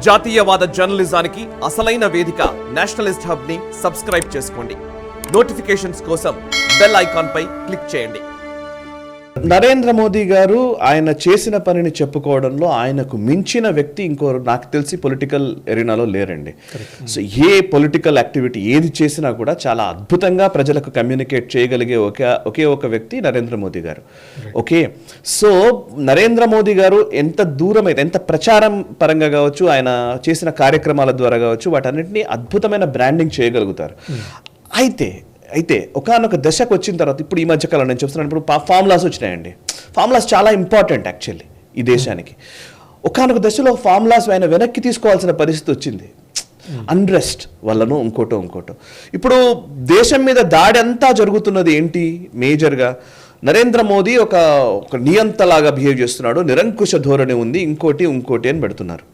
జాతీయవాద జర్నలిజానికి అసలైన వేదిక నేషనలిస్ట్ హబ్ ని సబ్స్క్రైబ్ చేసుకోండి. నోటిఫికేషన్స్ కోసం బెల్ ఐకాన్ పై క్లిక్ చేయండి. నరేంద్ర మోదీ గారు ఆయన చేసిన పనిని చెప్పుకోవడంలో ఆయనకు మించిన వ్యక్తి ఇంకో నాకు తెలిసి పొలిటికల్ ఎరీనాలో లేరండి. సో ఏ పొలిటికల్ యాక్టివిటీ ఏది చేసినా కూడా చాలా అద్భుతంగా ప్రజలకు కమ్యూనికేట్ చేయగలిగే ఒకే ఒక వ్యక్తి నరేంద్ర మోదీ గారు. ఓకే, సో నరేంద్ర మోదీ గారు ఎంత దూరమైతే ఎంత ప్రచారం పరంగా కావచ్చు, ఆయన చేసిన కార్యక్రమాల ద్వారా కావచ్చు, వాటన్నిటిని అద్భుతమైన బ్రాండింగ్ చేయగలుగుతారు. అయితే ఒకనొక దశకు వచ్చిన తర్వాత, ఇప్పుడు ఈ మధ్యకాలం నేను చెప్తున్నాను, ఇప్పుడు ఫార్ములాస్ వచ్చినాయండి. ఫార్ములాస్ చాలా ఇంపార్టెంట్ యాక్చువల్లీ ఈ దేశానికి. ఒకనొక దశలో ఫార్ములాస్ ఆయన వెనక్కి తీసుకోవాల్సిన పరిస్థితి వచ్చింది, అన్రెస్ట్ వల్లనో ఇంకోటో. ఇప్పుడు దేశం మీద దాడి అంతా జరుగుతున్నది ఏంటి? మేజర్గా నరేంద్ర మోదీ ఒక నియంతలాగా బిహేవ్ చేస్తున్నాడు, నిరంకుశ ధోరణి ఉంది, ఇంకోటి అని పెడుతున్నారు.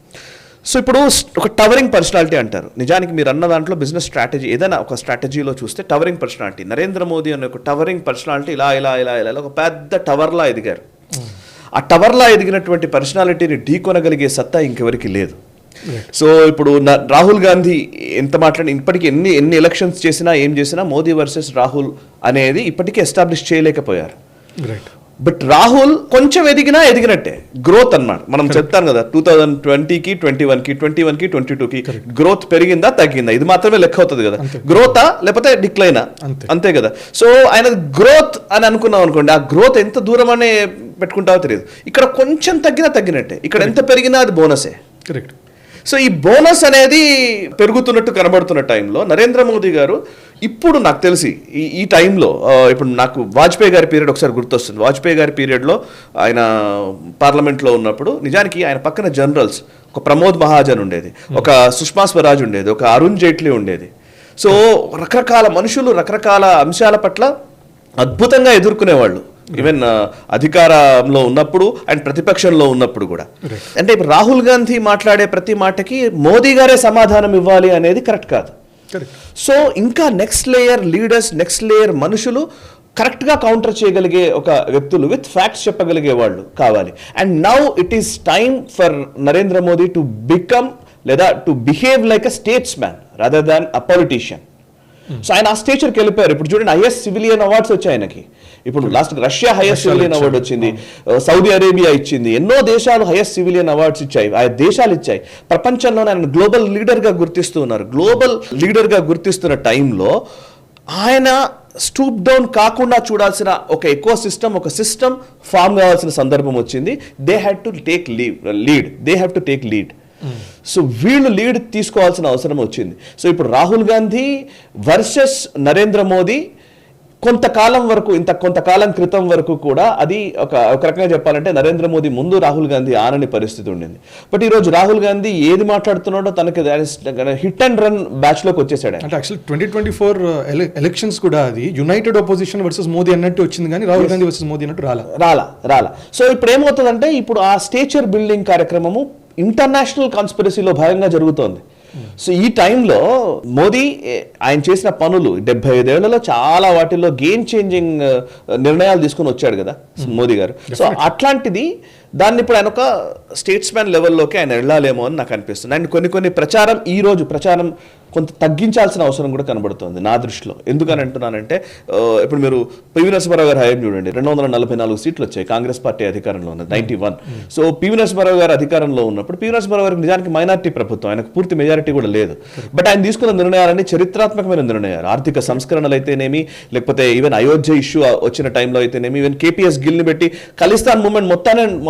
సో ఇప్పుడు ఒక టవరింగ్ పర్సనాలిటీ అంటారు. నిజానికి మీరు అన్న దాంట్లో బిజినెస్ స్ట్రాటజీ ఏదైనా ఒక స్ట్రాటజీలో చూస్తే టవరింగ్ పర్సనాలిటీ నరేంద్ర మోదీ అనే ఒక టవరింగ్ పర్సనాలిటీ ఇలా ఒక పెద్ద టవర్లా ఎదిగారు. ఆ టవర్లా ఎదిగినటువంటి పర్సనాలిటీని ఢీకొనగలిగే సత్తా ఇంకెవరికి లేదు. సో ఇప్పుడు రాహుల్ గాంధీ ఎంత మాట్లాడి ఇప్పటికీ ఎన్ని ఎలక్షన్స్ చేసినా ఏం చేసినా మోదీ వర్సెస్ రాహుల్ అనేది ఇప్పటికీ ఎస్టాబ్లిష్ చేయలేకపోయారు. బట్ రాహుల్ కొంచెం ఎదిగినట్టే గ్రోత్ అన్నమాట. మనం చెప్తాను కదా 2020కి 21కి 22కి గ్రోత్ పెరిగిందా తగ్గిందా ఇది మాత్రమే లెక్క అవుతుంది కదా. గ్రోతా లేకపోతే డిక్లైనా, అంతే కదా. సో ఆయన గ్రోత్ అని అనుకున్నాం అనుకోండి, ఆ గ్రోత్ ఎంత దూరం అనే పెట్టుకుంటావో తెలియదు. ఇక్కడ కొంచెం తగ్గినట్టే, ఇక్కడ ఎంత పెరిగినా అది బోనసే. కరెక్ట్. సో ఈ బోనస్ అనేది పెరుగుతున్నట్టు కనబడుతున్న టైంలో నరేంద్ర మోదీ గారు ఇప్పుడు నాకు తెలిసి ఈ టైంలో ఇప్పుడు నాకు వాజ్పేయి గారి పీరియడ్ ఒకసారి గుర్తొస్తుంది. వాజ్పేయి గారి పీరియడ్లో ఆయన పార్లమెంట్లో ఉన్నప్పుడు నిజానికి ఆయన పక్కన జనరల్స్ ఒక ప్రమోద్ మహాజన్ ఉండేది, ఒక సుష్మా స్వరాజ్ ఉండేది, ఒక అరుణ్ జైట్లీ ఉండేది. సో రకరకాల మనుషులు రకరకాల అంశాల పట్ల అద్భుతంగా ఎదుర్కొనేవాళ్ళు, ఈవెన్ అధికారంలో ఉన్నప్పుడు అండ్ ప్రతిపక్షంలో ఉన్నప్పుడు కూడా. అంటే ఇప్పుడు రాహుల్ గాంధీ మాట్లాడే ప్రతి మాటకి మోదీ గారే సమాధానం ఇవ్వాలి అనేది కరెక్ట్ కాదు. సో ఇంకా next layer leaders, next layer మనుషులు కరెక్ట్గా కౌంటర్ చేయగలిగే ఒక వ్యక్తులు విత్ ఫ్యాక్ట్స్ చెప్పగలిగే వాళ్ళు కావాలి. And now it is time for Narendra Modi to become లేదా to behave like a statesman rather than a politician. So ఆయన ఆ స్టేచర్కి వెళ్ళిపోయారు. ఇప్పుడు చూడండి, హైయెస్ట్ సివిలియన్ అవార్డ్స్ వచ్చాయి ఆయనకి. ఇప్పుడు last Russia highest civilian award వచ్చింది, సౌదీ అరేబియా ఇచ్చింది, ఎన్నో దేశాలు హైయెస్ట్ సివిలియన్ అవార్డ్స్ ఇచ్చాయి, ఆ దేశాలు ఇచ్చాయి. ప్రపంచంలోనే ఆయన గ్లోబల్ లీడర్గా గుర్తిస్తున్నారు. గ్లోబల్ లీడర్గా గుర్తిస్తున్న టైంలో ఆయన స్టూప్ డౌన్ కాకుండా చూడాల్సిన ఒక ఎకో సిస్టమ్, ఒక సిస్టమ్ ఫామ్ కావాల్సిన సందర్భం వచ్చింది. They had to take lead. So వీళ్ళు లీడ్ తీసుకోవాల్సిన అవసరం వచ్చింది. సో ఇప్పుడు రాహుల్ గాంధీ వర్సెస్ నరేంద్ర మోదీ కొంతకాలం క్రితం వరకు కూడా అది ఒక రకంగా చెప్పాలంటే నరేంద్ర మోదీ ముందు రాహుల్ గాంధీ ఆనని పరిస్థితి ఉండింది. బట్ ఈరోజు రాహుల్ గాంధీ ఏది మాట్లాడుతున్నాడో తనకి హిట్ అండ్ రన్ బ్యాచ్ లోకి వచ్చేసాడు. అంటే యాక్చువల్ 2024 ఎలక్షన్స్ కూడా అది యునైటెడ్ అపోజిషన్ వర్సెస్ మోదీ అన్నట్టు వచ్చింది, కానీ రాహుల్ గాంధీ వర్సెస్ మోదీ అన్నట్టు రాలా. సో ఇప్పుడు ఏమవుతుందంటే ఇప్పుడు ఆ స్టేచర్ బిల్డింగ్ కార్యక్రమము ఇంటర్నేషనల్ కాన్స్పిరసీలో భాగంగా జరుగుతోంది. సో ఈ టైంలో మోదీ ఆయన చేసిన పనులు 75 ఏళ్లలో చాలా వాటిల్లో గేమ్ చేంజింగ్ నిర్ణయాలు తీసుకుని వచ్చాడు కదా మోదీ గారు. సో అట్లాంటిది దాన్ని ఇప్పుడు ఆయన ఒక స్టేట్స్మెన్ లెవెల్లోకి ఆయన వెళ్ళాలేమో అని నాకు అనిపిస్తుంది. అండ్ కొన్ని ప్రచారం కొంత తగ్గించాల్సిన అవసరం కూడా కనబడుతుంది నా దృష్టిలో. ఎందుకని అంటున్నానంటే ఇప్పుడు మీరు పివి నరసింహారావు గారి హయాం చూడండి, 244 సీట్లు వచ్చాయి, కాంగ్రెస్ పార్టీ అధికారంలో ఉన్నది 91. సో పివి నరసింహారావు గారు అధికారంలో ఉన్నప్పుడు పివి నరసింహారావు గారికి నిజానికి మైనారిటీ ప్రభుత్వం, ఆయనకు పూర్తి మెజారిటీ కూడా లేదు. బట్ ఆయన తీసుకున్న నిర్ణయాలన్నీ చరిత్రాత్మకమైన నిర్ణయాలు. ఆర్థిక సంస్కరణలు అయితేనేమి, లేకపోతే ఈవెన్ అయోధ్య ఇష్యూ వచ్చిన టైంలో అయితేనేమి, ఈవెన్ కేపీఎస్ గిల్ని పెట్టి ఖలిస్తాన్ మూవ్మెంట్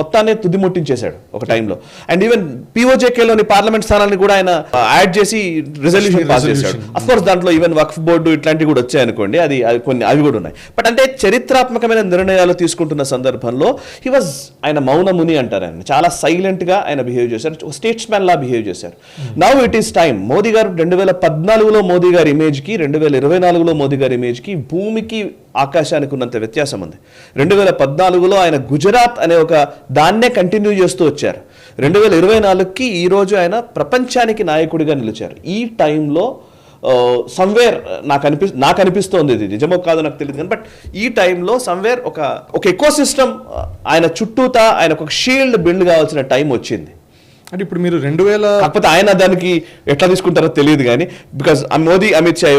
మొత్తాన్ని తుదిముట్టించేశాడు ఒక టైంలో. అండ్ ఈవెన్ పిఓజేకేలోని పార్లమెంట్ స్థానాన్ని కూడా ఆయన యాడ్ చేసి రిజల్యూషన్ పాస్ చేశాడు. అఫ్ కోర్స్ దాంట్లో ఈవెన్ వక్ఫ్ బోర్డు ఇట్లాంటివి కూడా వచ్చాయనుకోండి, అవి కూడా ఉన్నాయి. బట్ అంటే చరిత్రాత్మకమైన నిర్ణయాలు తీసుకుంటున్న సందర్భంలో ఆయన మౌనముని అంటారు. ఆయన చాలా సైలెంట్ గా ఆయన బిహేవ్ చేశారు, స్టేట్స్ మ్యాన్ లా బిహేవ్ చేశారు. Now it is time. Modi గారు 2014లో మోదీ గారి ఇమేజ్ కి 2024లో మోదీ గారి ఇమేజ్ కి భూమికి ఆకాశానికి ఉన్నంత వ్యత్యాసం ఉంది. 2014లో ఆయన గుజరాత్ అనే ఒక దాన్నే కంటిన్యూ చేస్తూ వచ్చారు. 2024కి ఈరోజు ఆయన ప్రపంచానికి నాయకుడిగా నిలిచారు. ఈ టైంలో సమ్వేర్ నాకు అనిపిస్తోంది, ఇది నిజమో కాదో నాకు తెలియదు కానీ, బట్ ఈ టైంలో సమ్వేర్ ఒక ఎకో సిస్టమ్ ఆయన చుట్టూతా ఆయన ఒక షీల్డ్ బిల్డ్ కావాల్సిన టైం వచ్చింది. అంటే ఇప్పుడు మీరు 2000 కాకపోతే ఆయన దానికి ఎట్లా తీసుకుంటారో తెలియదు కానీ బికాస్ మోదీ అమిత్ షా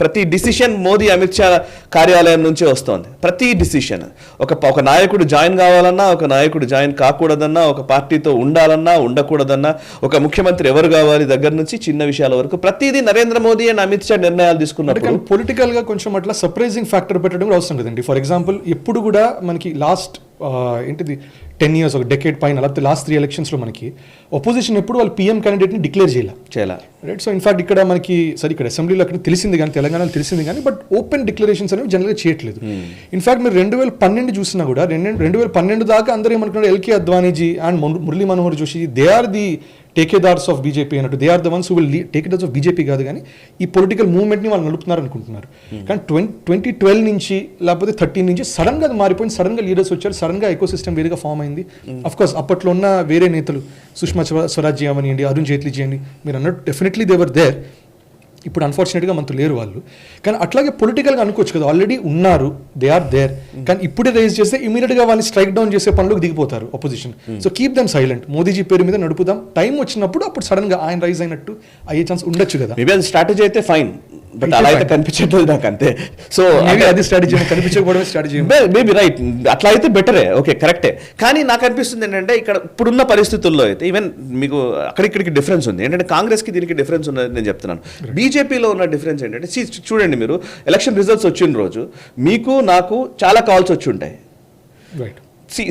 ప్రతి డిసిషన్ మోదీ అమిత్ షా కార్యాలయం నుంచే వస్తుంది. ప్రతి డిసిషన్ ఒక నాయకుడు జాయిన్ కావాలన్నా, ఒక నాయకుడు జాయిన్ కాకూడదన్నా, ఒక పార్టీతో ఉండాలన్నా ఉండకూడదన్నా, ఒక ముఖ్యమంత్రి ఎవరు కావాలి దగ్గర నుంచి చిన్న విషయాల వరకు ప్రతిదీ నరేంద్ర మోదీ అండ్ అమిత్ షా నిర్ణయాలు తీసుకున్నప్పుడు పొలిటికల్ గా కొంచెం అట్లా సర్ప్రైజింగ్ ఫ్యాక్టర్ పెట్టడం కూడా అవసరం కదండి. ఫర్ ఎగ్జాంపుల్ ఎప్పుడు కూడా మనకి లాస్ట్ ఏంటిది 10 years ఒక డెకేడ్ పైన లేకపోతే లాస్ట్ 3 elections లో మనకి అపోజిషన్ ఎప్పుడు వాళ్ళు పీఎం క్యాండిడేట్ని డిక్లేర్ చేయాలి రైట్. సో ఇన్ఫాక్ట్ ఇక్కడ మనకి సరే ఇక్కడ అసెంబ్లీలో అక్కడ తెలిసింది కానీ తెలంగాణలో తెలిసింది కానీ బట్ ఓపెన్ డిక్లరేషన్స్ అనేవి జనరల్గా చేయట్లేదు. ఇన్ఫాక్ట్ మీరు 2012 చూసినా కూడా 2012 దాకా అందరూ ఏమనుకున్నారు LK Advaniji and Murali Manohar Joshi they are the టేకేదార్స్ of BJP అన్నట్టు. They are the ones who will టేకేదార్స్ of BJP కాదు కానీ ఈ పొలిటికల్ మూవ్మెంట్ని వాళ్ళు నడుపుతున్నారు అనుకుంటున్నారు. కానీ 2012 నుంచి లేకపోతే 13 నుంచి సడన్గా అది మారిపోయింది. సడన్గా లీడర్స్ వచ్చారు, సడన్గా ఎకో సిస్టమ్ వేరేగా ఫామ్ అయింది. అఫ్ కోర్స్ అప్పట్లో ఉన్న వేరే నేతలు సుష్మా స్వరాజ్ అవనియండి, అరుణ్ జైట్లీ చేయండి, మీరు అన్నట్టు డెఫినెట్లీ దేవర్ దేర్. ఇప్పుడు అన్ఫార్చునేట్గా మనతో లేరు వాళ్ళు. కానీ అట్లాగే పొలిటికల్గా అనుకోవచ్చు కదా, ఆల్రెడీ ఉన్నారు, దే ఆర్ దేర్. కానీ ఇప్పుడే రైజ్ చేస్తే ఇమీడియట్గా వాళ్ళని స్ట్రైక్ డౌన్ చేసే పనులకు దిగిపోతారు opposition. So keep them silent, Modiji పేరు మీద నడుపుదాం, టైం వచ్చినప్పుడు అప్పుడు సడన్గా ఆయన రైజ్ అయినట్టు అయ్యే ఛాన్స్ ఉండొచ్చు కదా. మేబీ అది స్ట్రాటజీ అయితే ఫైన్, బట్ అలా అయితే కనిపించట్లేదు నాకు అంతే. సో అది స్ట్రాటజీ కనిపించకపోవడమే స్ట్రాటజీ. మేబీ రైట్, అట్లా అయితే బెటరే, ఓకే కరెక్టే. కానీ నాకు అనిపిస్తుంది ఏంటంటే ఇక్కడ ఇప్పుడున్న పరిస్థితుల్లో అయితే ఈవెన్ మీకు అక్కడిక్కడికి డిఫరెన్స్ ఉంది. ఏంటంటే కాంగ్రెస్కి దీనికి డిఫరెన్స్ ఉన్నది నేను చెప్తున్నాను. బీజేపీలో ఉన్న డిఫరెన్స్ ఏంటంటే చూడండి, మీరు ఎలక్షన్ రిజల్ట్స్ వచ్చిన రోజు మీకు నాకు చాలా కాల్స్ వచ్చి ఉంటాయి.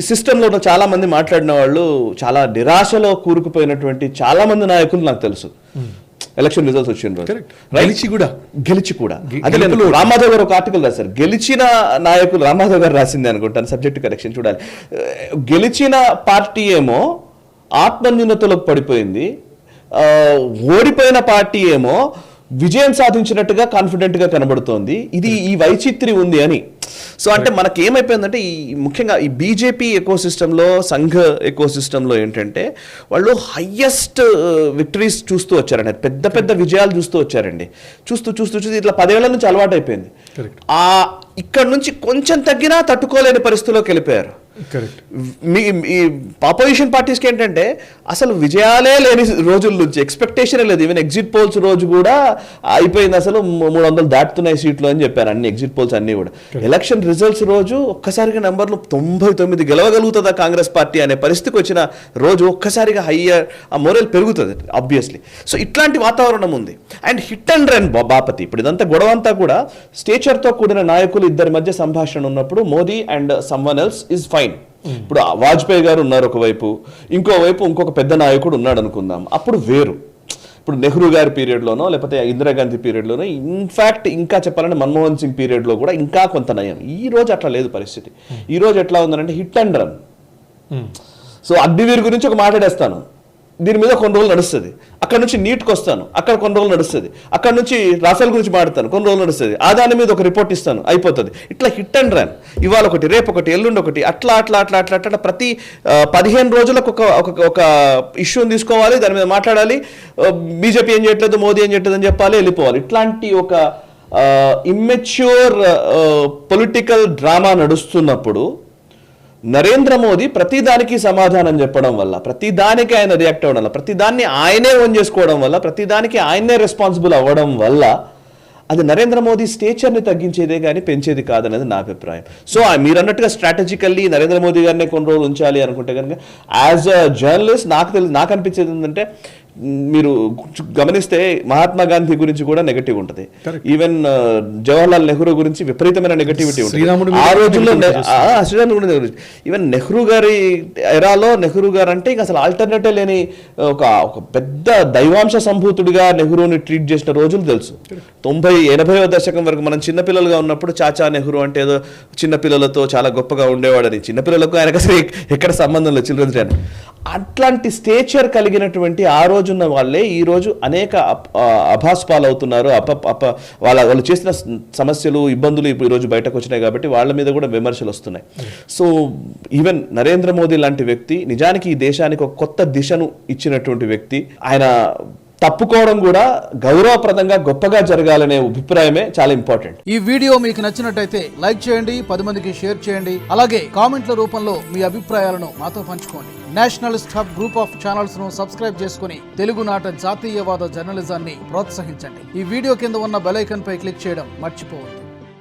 సిస్టంలో ఉన్న చాలా మంది మాట్లాడిన వాళ్ళు చాలా నిరాశలో కూరుకుపోయినటువంటి చాలా మంది నాయకులు నాకు తెలుసు ఎలక్షన్ రిజల్ట్స్ వచ్చిన రోజు. గెలిచి కూడా అదే రామాధవ్ గారు ఒక ఆర్టికల్ రాశారు, గెలిచిన నాయకులు, రామాధవ్ గారు రాసింది అనుకుంటాను, సబ్జెక్ట్ కరెక్షన్ చూడాలి. గెలిచిన పార్టీ ఏమో ఆత్మన్యూనతలోకి పడిపోయింది, ఓడిపోయిన పార్టీ ఏమో విజయం సాధించినట్టుగా కాన్ఫిడెంట్గా కనబడుతోంది. ఇది ఈ వైచిత్రి ఉంది అని. సో అంటే మనకి ఏమైపోయిందంటే ఈ ముఖ్యంగా ఈ బీజేపీ ఎకోసిస్టంలో, సంఘ ఎకోసిస్టంలో ఏంటంటే వాళ్ళు హయ్యెస్ట్ విక్టరీస్ చూస్తూ వచ్చారండి, పెద్ద పెద్ద విజయాలు చూస్తూ వచ్చారండి. చూస్తూ ఇట్లా 10 ఏళ్ల నుంచి అలవాటు అయిపోయింది. ఇక్కడ నుంచి కొంచెం తగ్గినా తట్టుకోలేని పరిస్థితిలోకి వెళ్ళిపోయారు. ఈ ఆపోజిషన్ పార్టీస్కి ఏంటంటే అసలు విజయాలే లేని రోజుల నుంచి ఎక్స్పెక్టేషన్ లేదు. ఈవెన్ ఎగ్జిట్ పోల్స్ రోజు కూడా అయిపోయింది, అసలు 300 దాటుతున్నాయి సీట్లు అని చెప్పారు అన్ని ఎగ్జిట్ పోల్స్ అన్ని కూడా. ఎలక్షన్ రిజల్ట్స్ రోజు ఒక్కసారిగా నెంబర్లు 99 గెలవగలుగుతుందా కాంగ్రెస్ పార్టీ అనే పరిస్థితికి వచ్చిన రోజు ఒక్కసారిగా హయ్యర్ ఆ మోరల్ పెరుగుతుంది ఆబ్వియస్లీ. సో ఇట్లాంటి వాతావరణం ఉంది. అండ్ హిట్ అండ్ రన్ బాపతి. ఇప్పుడు ఇదంతా గొడవ అంతా కూడా స్టేచర్తో కూడిన నాయకులు ఇద్దరి మధ్య సంభాషణ ఉన్నప్పుడు Modi and someone else is fine. ఇప్పుడు వాజ్పేయి గారు ఉన్నారు ఒకవైపు, ఇంకోవైపు ఇంకొక పెద్ద నాయకుడు ఉన్నాడు అనుకుందాం, అప్పుడు వేరు. ఇప్పుడు నెహ్రూ గారి పీరియడ్లోనో లేకపోతే ఇందిరాగాంధీ పీరియడ్లోనో, ఇన్ఫ్యాక్ట్ ఇంకా చెప్పాలంటే మన్మోహన్ సింగ్ పీరియడ్లో కూడా ఇంకా కొంత నయం. ఈ రోజు అట్లా లేదు పరిస్థితి. ఈ రోజు ఎట్లా ఉందంటే hit and run. So Agniveer గురించి ఒక మాట్లాడేస్తాను, దీని మీద కొన్ని రోజులు నడుస్తుంది, అక్కడ నుంచి నీట్కి వస్తాను, అక్కడ కొన్ని రోజులు నడుస్తుంది, అక్కడ నుంచి రాఫెల్ గురించి మాట్లాడతాను, కొన్ని రోజులు నడుస్తుంది, ఆ దాని మీద ఒక రిపోర్ట్ ఇస్తాను, అయిపోతుంది. ఇట్లా హిట్ అండ్ రన్, ఇవాళ ఒకటి, రేపు ఒకటి, ఎల్లుండి ఒకటి, అట్లా ప్రతి 15 రోజులకు ఒక ఇష్యూని తీసుకోవాలి, దాని మీద మాట్లాడాలి, బీజేపీ ఏం చేయట్లేదు, మోదీ ఏం చేయట్లేదు అని చెప్పాలి, వెళ్ళిపోవాలి. ఇట్లాంటి ఒక ఇమ్మెచ్యూర్ పొలిటికల్ డ్రామా నడుస్తున్నప్పుడు నరేంద్ర మోదీ ప్రతిదానికి సమాధానం చెప్పడం వల్ల, ప్రతిదానికి ఆయన రియాక్ట్ అవ్వడం వల్ల, ప్రతిదాన్ని ఆయనే ఓన్ చేసుకోవడం వల్ల, ప్రతిదానికి ఆయనే రెస్పాన్సిబుల్ అవ్వడం వల్ల అది నరేంద్ర మోదీ స్టేచర్ని తగ్గించేదే కానీ పెంచేది కాదనేది నా అభిప్రాయం. సో మీరు అన్నట్టుగా స్ట్రాటజికల్లీ నరేంద్ర మోదీ గారినే కొన్ని రోజులు ఉంచాలి అనుకుంటే కనుక యాజ్ అ జర్నలిస్ట్ నాకు అనిపించేది ఏంటంటే, మీరు గమనిస్తే మహాత్మా గాంధీ గురించి కూడా నెగటివ్ ఉంటుంది, ఈవెన్ జవహర్లాల్ నెహ్రూ గురించి విపరీతమైన నెగటివిటీ ఉంటుంది ఆ రోజుల్లో. శ్రీరాముడు గురించి ఈవెన్ నెహ్రూ గారి ఎరాలో నెహ్రూ గారు అంటే ఇంకా అసలు ఆల్టర్నేటివ్ లేని ఒక పెద్ద దైవాంశ సంభూతుడిగా నెహ్రూని ట్రీట్ చేసిన రోజులు తెలుసు. 80వ దశకం వరకు మనం చిన్నపిల్లలుగా ఉన్నప్పుడు చాచా నెహ్రూ అంటే ఏదో చిన్నపిల్లలతో చాలా గొప్పగా ఉండేవాడని, చిన్నపిల్లలకు ఆయనకు అసలు ఎక్కడ సంబంధం లేదు చిల్డ్రన్స్ డే. అట్లాంటి స్టేచర్ కలిగినటువంటి ఆ రోజున్న వాళ్ళే ఈ రోజు అనేక అభాస్పాలు వాళ్ళు చేసిన సమస్యలు, ఇబ్బందులు ఇప్పుడు ఈరోజు బయటకు వచ్చినాయి కాబట్టి వాళ్ళ మీద కూడా విమర్శలు వస్తున్నాయి. సో ఈవెన్ నరేంద్ర మోదీ లాంటి వ్యక్తి నిజానికి ఈ దేశానికి ఒక కొత్త దిశను ఇచ్చినటువంటి వ్యక్తి. ఆయన తప్పుకోవడం కూడా గౌరవప్రదంగా గొప్పగా జరగాలనే అభిప్రాయమే చాలా ఇంపార్టెంట్. ఈ వీడియో మీకు నచ్చినట్టయితే లైక్ చేయండి, 10 మందికి షేర్ చేయండి. అలాగే కామెంట్ల రూపంలో మీ అభిప్రాయాలను మాతో పంచుకోండి. Nationalist hub group of channels ను సబ్స్క్రైబ్ చేసుకుని తెలుగునాట జాతీయవాద జర్నలిజాన్ని ప్రోత్సహించండి. ఈ వీడియో కింద ఉన్న బెల్ ఐకాన్ పై క్లిక్ చేయడం మర్చిపోవద్దు.